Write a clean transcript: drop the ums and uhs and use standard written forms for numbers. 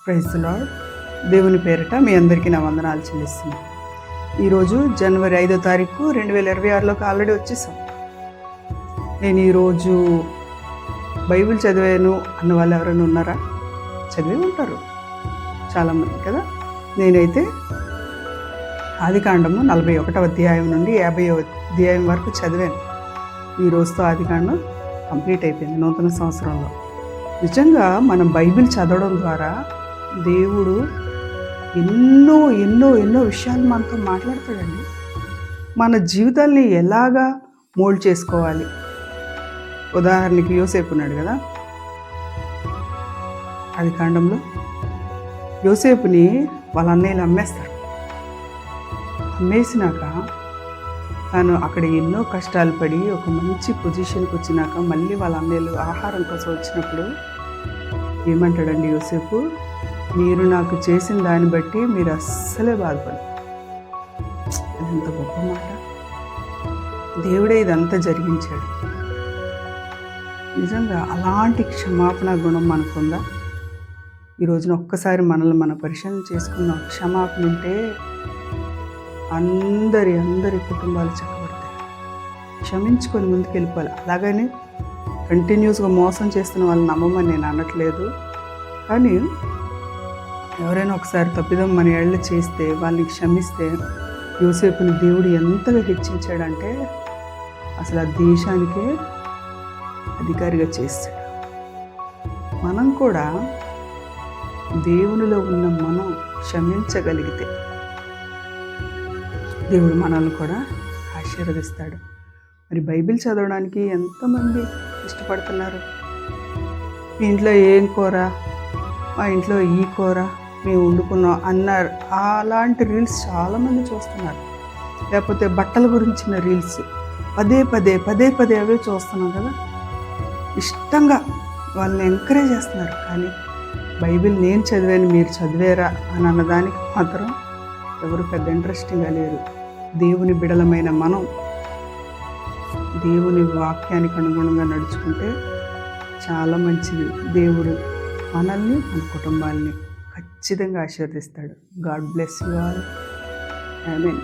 Praise the lord. దేవుని పేరిట మీ అందరికీ నా వందనాలు చెల్లిస్తున్నాను. ఈరోజు జనవరి 5వ తారీఖు 2026లోకి ఆల్రెడీ వచ్చేసాం. నేను ఈరోజు బైబిల్ చదివాను అన్న వాళ్ళు ఎవరైనా ఉన్నారా? చదివే ఉంటారు చాలామంది కదా. నేనైతే ఆదికాండము 41వ అధ్యాయం నుండి 50వ అధ్యాయం వరకు చదివాను. ఈ రోజుతో ఆదికాండం కంప్లీట్ అయిపోయింది నూతన సంవత్సరంలో. నిజంగా మనం బైబిల్ చదవడం ద్వారా దేవుడు ఎన్నో ఎన్నో ఎన్నో విషయాలు మనతో మాట్లాడతాడండి. మన జీవితాల్ని ఎలాగా మోల్డ్ చేసుకోవాలి. ఉదాహరణకి యోసేపు ఉన్నాడు కదా, ఆదికాండంలో యోసేపుని వాళ్ళ అన్నయ్యలు అమ్మేస్తారు. అమ్మేసినాక తను అక్కడ ఎన్నో కష్టాలు పడి ఒక మంచి పొజిషన్కి వచ్చినాక మళ్ళీ వాళ్ళ అన్నయ్యలు ఆహారం కోసం వచ్చినప్పుడు ఏమంటాడండి యోసేపు, మీరు నాకు చేసిన దాన్ని బట్టి మీరు అస్సలే బాధపడరు. ఎంత గొప్ప మాట. దేవుడే ఇదంతా జరిగించాడు. నిజంగా అలాంటి క్షమాపణ గుణం మనకుందా? ఈ రోజున ఒక్కసారి మనల్ని మనం పరిశీలన చేసుకున్నాం. క్షమాపణ ఉంటే అందరి కుటుంబాలు చక్కబడతాయి. క్షమించుకొని ముందుకు వెళ్ళిపోవాలి. అలాగని కంటిన్యూస్గా మోసం చేస్తున్న వాళ్ళని నమ్మమని నేను అనట్లేదు. కానీ ఎవరైనా ఒకసారి తప్పిదం మన ఏళ్ళు చేస్తే వాళ్ళని క్షమిస్తే యోసేపుని దేవుడు ఎంతగా హెచ్చించాడంటే అసలు ఆ దేశానికే అధికారిగా చేస్తాడు. మనం కూడా దేవునిలో ఉన్న మనం క్షమించగలిగితే దేవుడు మనల్ని కూడా ఆశీర్వదిస్తాడు. మరి బైబిల్ చదవడానికి ఎంతమంది ఇష్టపడుతున్నారు? మీ ఇంట్లో ఏం కూర, మా ఇంట్లో ఈ కూర మేము వండుకున్నాం అన్నారు. అలాంటి రీల్స్ చాలామంది చూస్తున్నారు. లేకపోతే బట్టల గురించిన రీల్స్ పదే పదే అవే చూస్తున్నాం కదా. ఇష్టంగా వాళ్ళని ఎంకరేజ్ చేస్తున్నారు. కానీ బైబిల్ నేను చదివాను మీరు చదివేరా అని అన్నదానికి మాత్రం ఎవరు పెద్ద ఇంట్రెస్టింగ్గా లేరు. దేవుని బిడలమైన మనం దేవుని వాక్యానికి అనుగుణంగా నడుచుకుంటే చాలా మంచిది. దేవుడు మనల్ని మన కుటుంబాన్ని ఖచ్చితంగా ఆశీర్వదిస్తాడు. God bless you all. Amen.